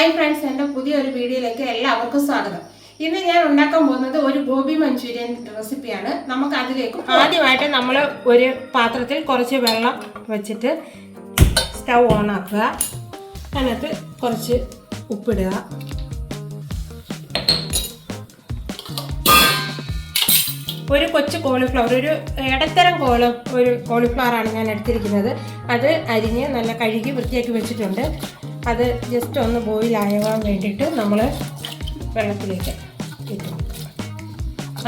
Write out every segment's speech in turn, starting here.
Hi friends, എൻ്റെ പുതിയൊരു വീഡിയോയിലേക്ക് എല്ലാവർക്കും സ്വാഗതം. ഇന്ന് ഞാൻ ഉണ്ടാക്കാൻ പോകുന്നത് ഒരു ഗോബി മഞ്ചൂരിയൻ റെസിപ്പിയാണ്. നമുക്ക് അതിലേക്ക് ആദ്യമായിട്ട് നമ്മൾ ഒരു പാത്രത്തിൽ കുറച്ച് വെള്ളം വെച്ചിട്ട് സ്റ്റൗ ഓൺ ആക്കുക. അതിനകത്ത് കുറച്ച് ഉപ്പിടുക. ഒരു കൊച്ചു കോളിഫ്ലവർ, ഒരു ഇടത്തരം ഒരു കോളിഫ്ലവറാണ് ഞാൻ എടുത്തിരിക്കുന്നത്. അത് അരിഞ്ഞ് നല്ല കഴുകി വൃത്തിയാക്കി വെച്ചിട്ടുണ്ട്. അത് ജസ്റ്റ് ഒന്ന് ബോയിലാകാൻ വേണ്ടിയിട്ട് നമ്മൾ വെള്ളത്തിലേക്ക് ഇട്ടു.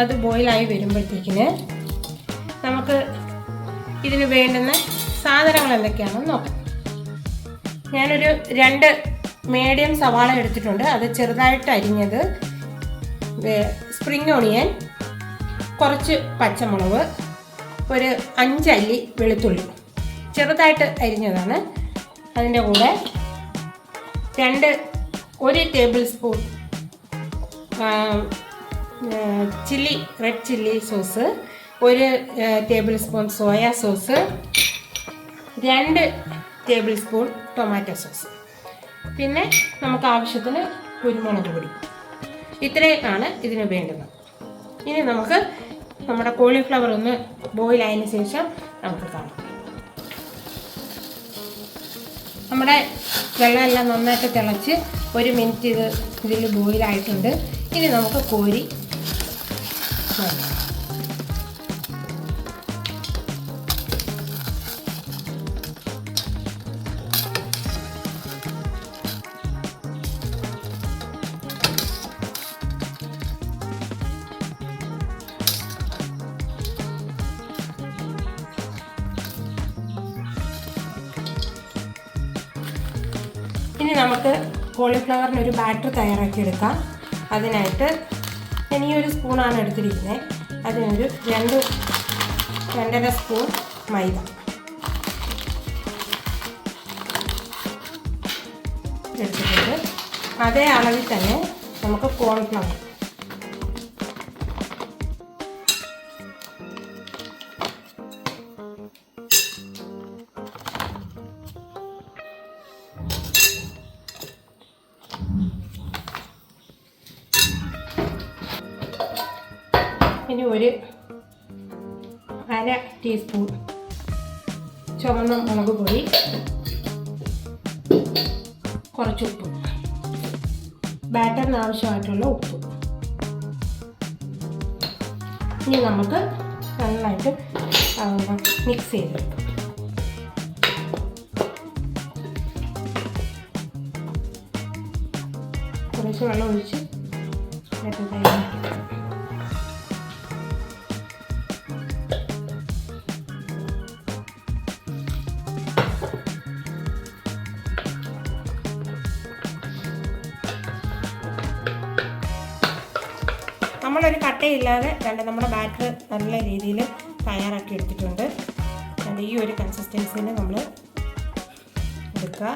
അത് ബോയിലായി വരുമ്പോഴത്തേക്കിന് നമുക്ക് ഇതിന് വേണ്ടുന്ന സാധനങ്ങൾ എന്തൊക്കെയാണെന്ന് നോക്കാം. ഞാനൊരു 2 മീഡിയം സവാള എടുത്തിട്ടുണ്ട്. അത് ചെറുതായിട്ട് അരിഞ്ഞത്, സ്പ്രിംഗ് ഓണിയൻ, കുറച്ച് പച്ചമുളക്, ഒരു 5 അല്ലി വെളുത്തുള്ളി ചെറുതായിട്ട് അരിഞ്ഞതാണ്. അതിൻ്റെ കൂടെ 1 table spoon red chilli sauce, 1 table spoon soya sauce, 2 table spoon tomato sauce, പിന്നെ നമുക്ക് ആവശ്യത്തിന് കുരുമുളക് പൊടി. ഇത്രയാണ് ഇതിന് വേണ്ടുന്നത്. ഇനി നമുക്ക് നമ്മുടെ കോളിഫ്ലവർ ഒന്ന് ബോയിലായതിനു ശേഷം നമുക്ക് കാണാം. നമ്മുടെ വെള്ളമെല്ലാം നന്നായിട്ട് തിളച്ച് 1 മിനിറ്റ് ഇതിൽ ബോയിലായിട്ടുണ്ട്. ഇനി നമുക്ക് കോരി നോക്കാം. ഇനി നമുക്ക് കോളിഫ്ലവറിന് ഒരു ബാറ്റർ തയ്യാറാക്കി എടുക്കാം. അതിനായിട്ട് ഞാൻ ഈ ഒരു സ്പൂണാണ് എടുത്തിരിക്കുന്നത്. അതിനൊരു 2-2.5 സ്പൂൺ മൈദ, എടുത്തിട്ടുണ്ട്. അതേ അളവിൽ തന്നെ നമുക്ക് കോൺഫ്ലവർ, ഇനി ഒരു 1/2 ടീസ്പൂൺ ചുവന്ന മുളക് പൊടി, കുറച്ച് ഉപ്പ്, ബാറ്ററിന് ആവശ്യമായിട്ടുള്ള ഉപ്പ്. ഇനി നമുക്ക് നന്നായിട്ട് മിക്സ് ചെയ്തെടുക്കാം. കുറച്ച് വെള്ളം ഒഴിച്ച് നമ്മളൊരു കട്ടയില്ലാതെ നമ്മുടെ ബാറ്റർ നല്ല രീതിയിൽ തയ്യാറാക്കി എടുത്തിട്ടുണ്ട്. ഈ ഒരു കൺസിസ്റ്റൻസിയിൽ നമ്മൾ എടുക്കുക.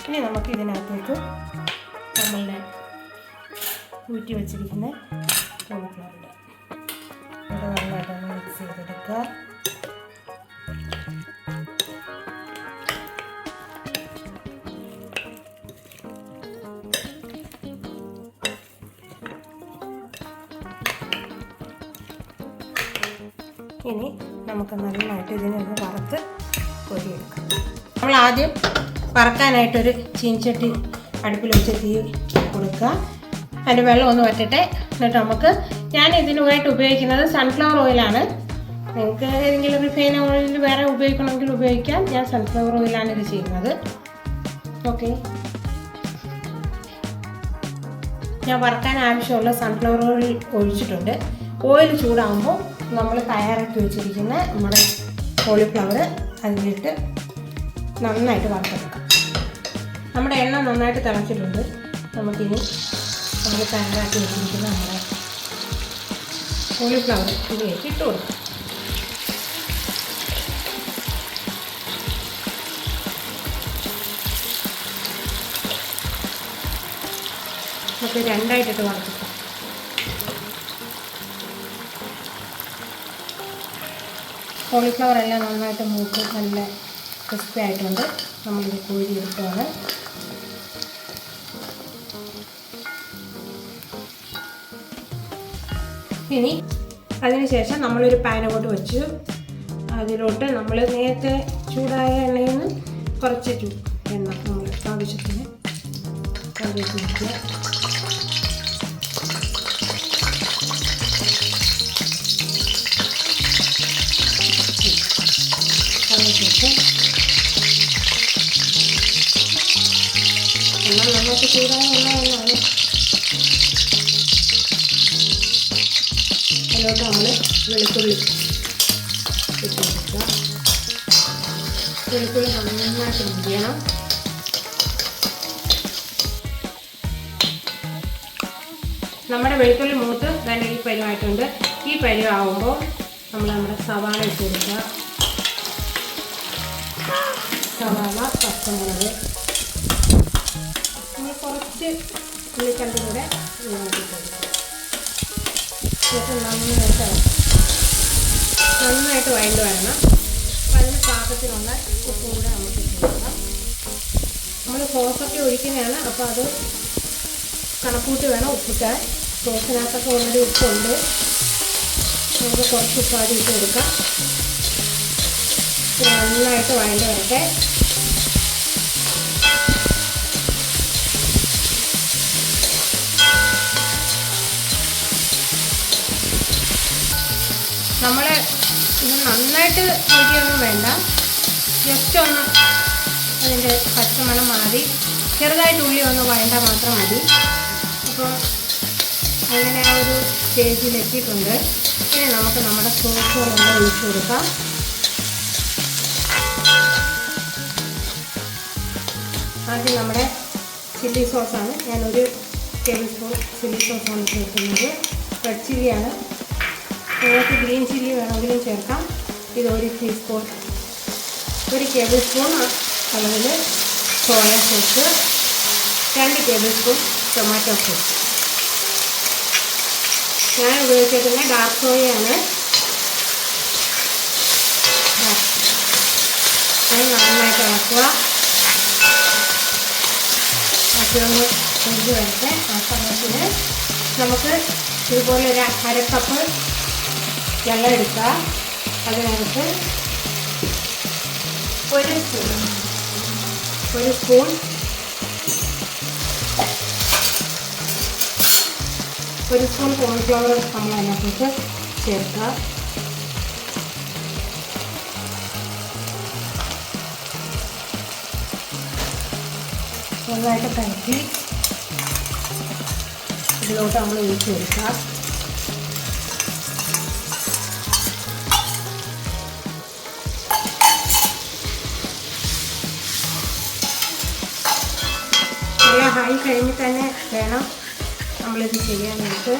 ഇനി നമുക്ക് ഇതിനകത്തേക്ക് നമ്മളുടെ ഊറ്റി വെച്ചിരിക്കുന്ന കോൺഫ്ലവറിൻ്റെ അത് നന്നായിട്ടൊന്ന് മിക്സ് ചെയ്തെടുക്കുക. ഇനി നമുക്ക് നന്നായിട്ട് ഇതിനൊന്ന് വറുത്ത് പൊരിയെടുക്കാം. നമ്മൾ ആദ്യം വറക്കാനായിട്ടൊരു ചീനിച്ചട്ടി അടുപ്പിൽ വെച്ച് തീ കൊടുക്കുക. അതിൻ്റെ വെള്ളം ഒന്ന് വറ്റട്ടെ. എന്നിട്ട് നമുക്ക്, ഞാൻ ഇതിനുമായിട്ട് ഉപയോഗിക്കുന്നത് സൺഫ്ലവർ ഓയിലാണ്. നിങ്ങൾക്ക് ഏതെങ്കിലും റിഫൈൻ ഓയിൽ വേറെ ഉപയോഗിക്കണമെങ്കിൽ ഉപയോഗിക്കാം. ഞാൻ സൺഫ്ലവർ ഓയിലാണ് ഇത് ചെയ്യുന്നത്. ഓക്കെ, ഞാൻ വറക്കാൻ ആവശ്യമുള്ള സൺഫ്ലവർ ഓയിൽ ഒഴിച്ചിട്ടുണ്ട്. ഓയിൽ ചൂടാകുമ്പോൾ നമ്മൾ തയ്യാറാക്കി വെച്ചിരിക്കുന്ന നമ്മുടെ കോളിഫ്ലവർ അതിലിട്ട് നന്നായിട്ട് വറുത്തെടുക്കാം. നമ്മുടെ എണ്ണ നന്നായിട്ട് തിളച്ചിട്ടുണ്ട്. നമുക്കിനി നമ്മൾ തയ്യാറാക്കി വെച്ചിരിക്കുന്ന നമ്മുടെ കോളിഫ്ലവർ ഇതിലേക്ക് ഇട്ട് കൊടുക്കാം. നമുക്ക് 2ആയിട്ടിട്ട് വറുത്തിട്ടാം. കോളിഫ്ലവർ എല്ലാം നന്നായിട്ട് മൂത്ത് നല്ല ക്രിസ്പി ആയിട്ടുണ്ട്. നമ്മളിത് കോരി എടുക്കുകയാണ്. ഇനി അതിനുശേഷം നമ്മളൊരു പാൻ അങ്ങോട്ട് വെച്ചു. അതിലോട്ട് നമ്മൾ നേരത്തെ ചൂടായ എണ്ണയിൽ നിന്ന് കുറച്ച് എണ്ണ നമ്മൾ ആവശ്യത്തിന് അതിലേക്ക് വയ്ക്കുക. അതിനുശേഷം എണ്ണ നന്നായിട്ട് ചൂടായ എണ്ണയാണ്. അതിലോട്ട് നമ്മൾ വെളുത്തുള്ളി ഇട്ട് കൊടുക്കുക. വെളുത്തുള്ളി നന്നായിട്ട് മുരിയണം. നമ്മുടെ വെളുത്തുള്ളി മൂത്ത് നല്ല ഈ പരുവായിട്ടുണ്ട്. ഈ പരുവാകുമ്പോൾ നമ്മൾ നമ്മുടെ സവാള ഇട്ട് കൊടുക്കുക. സവാള, പച്ചമുളക്, ഇനി കുറച്ച് ഉള്ളിക്കണ്ടി കൂടെ ഇട്ട് കൊടുക്കുക. ശേഷം നന്നായിട്ട് വഴണ്ട് വരണം. അപ്പം അതിന് പാകത്തിനുള്ള ഉപ്പും കൂടെ നമുക്ക് ഇട്ട് കൊടുക്കാം. നമ്മൾ സോസൊക്കെ ഒഴിക്കുന്നതാണ്, അപ്പോൾ അത് കണക്കൂട്ടി വേണം ഉപ്പിട്ടാൻ. സോസിനകത്തൊക്കെ ഓൾറെഡി ഉപ്പുണ്ട്. നമുക്ക് കുറച്ച് ഉപ്പാടി ഇട്ട് കൊടുക്കാം. നന്നായിട്ട് വഴണ്ട് വരട്ടെ. നമ്മൾ ഇത് നന്നായിട്ട് പൊരിയൊന്നും വേണ്ട, ജസ്റ്റ് ഒന്ന് അതിൻ്റെ പച്ചമണം മാറി ചെറുതായിട്ട് ഉള്ളി ഒന്ന് വഴണ്ടാൽ മാത്രം മതി. അപ്പോൾ അങ്ങനെ ആ ഒരു സ്റ്റേജിലെത്തിയിട്ടുണ്ട്. ഇനി നമുക്ക് നമ്മുടെ സോസുകളൊന്ന് ഒഴിച്ചു കൊടുക്കാം. ആദ്യം നമ്മുടെ ചില്ലി സോസാണ്. ഞാനൊരു ടേബിൾ സ്പൂൺ ചില്ലി സോസാണ് ചേർക്കുന്നത്. റെഡ് ചില്ലിയാണ്. നിങ്ങൾക്ക് ഗ്രീൻ ചില്ലി വേണമെങ്കിലും ചേർക്കാം. ഇത് 1 ടീസ്പൂൺ, 1 ടേബിൾ സ്പൂൺ അളവിൽ soya sauce, 2 table spoon tomato sauce. ഞാൻ ഉപയോഗിച്ചിരിക്കുന്ന ഡാർക്ക് സോയയാണ്. അത് നന്നായിട്ട് ഇളക്കുക. അതൊന്ന് പൊരിഞ്ഞ് വരട്ടെ. ആ സമയത്തിന് നമുക്ക് ഇതുപോലെ ഒരു 1/2 കപ്പ് വെള്ളം എടുക്കുക. അതിനകത്ത് ഒരു സ്പൂൺ കോൺഫ്ലവർ നമ്മൾ അതിനകത്തേക്ക് ചേർക്കുക. നന്നായിട്ട് കലക്കി ഇതിലോട്ട് നമ്മൾ ഒഴിച്ച് കൊടുക്കുക. നല്ല ഹൈ കഴിഞ്ഞ് തന്നെ വേണം നമ്മളിത് ചെയ്യാനായിട്ട്.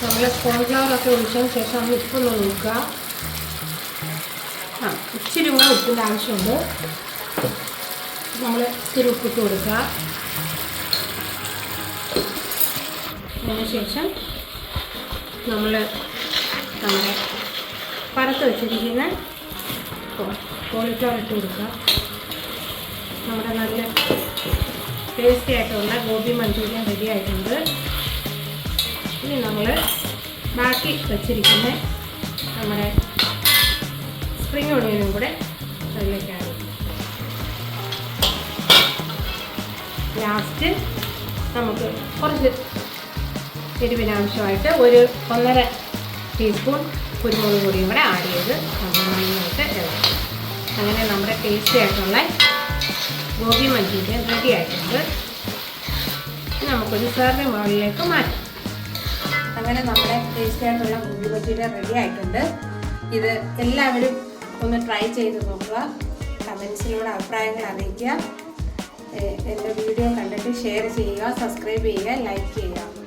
നമ്മൾ കോൺഫ്ലവറൊക്കെ ഒഴിച്ചതിന് ശേഷം നമ്മൾ ഉപ്പൊന്ന് നോക്കുക. ഇച്ചിരി കൂടെ ഉപ്പിൻ്റെ ആവശ്യമുണ്ട്. നമ്മൾ ഇത്തിരി ഉപ്പിട്ട് കൊടുക്കുക. അതിനുശേഷം നമ്മൾ നമ്മുടെ വറുത്ത് വെച്ചിരിക്കുന്ന കോളിഫ്ലവർ ഇട്ട് കൊടുക്കുക. നമ്മുടെ നല്ല ടേസ്റ്റി ആയിട്ടുള്ള ഗോബി മഞ്ചൂരിയൻ റെഡി ആയിട്ടുണ്ട്. ഇനി നമ്മൾ ബാക്കി വെച്ചിരിക്കുന്ന നമ്മുടെ സ്പ്രിംഗ് ഓണിയനും കൂടെ അതിലേക്ക് ആഡ് ചെയ്യും. ലാസ്റ്റ് നമുക്ക് കുറച്ച് എരിവിനാവശ്യമായിട്ട് 1.5 ടീസ്പൂൺ കുരുമുളക് പൊടിയും കൂടെ ആഡ് ചെയ്ത് നന്നായിട്ട് ഇളക്കും. അങ്ങനെ നമ്മുടെ ടേസ്റ്റി ആയിട്ടുള്ള ഗോബി മഞ്ചൂരിയൻ റെഡി ആയിട്ടുണ്ട്. നമുക്കൊരു സർവിംഗ് ബൗളിലേക്ക് മാറ്റാം. അങ്ങനെ നമ്മുടെ ടേസ്റ്റി ആയിട്ടുള്ള ഗോബി മഞ്ചൂരിയൻ റെഡി ആയിട്ടുണ്ട്. ഇത് എല്ലാവരും ഒന്ന് ട്രൈ ചെയ്ത് നോക്കുക. കമൻസിലൂടെ അഭിപ്രായങ്ങൾ അറിയിക്കുക. എൻ്റെ വീഡിയോ കണ്ടിട്ട് ഷെയർ ചെയ്യുക, സബ്സ്ക്രൈബ് ചെയ്യുക, ലൈക്ക് ചെയ്യുക.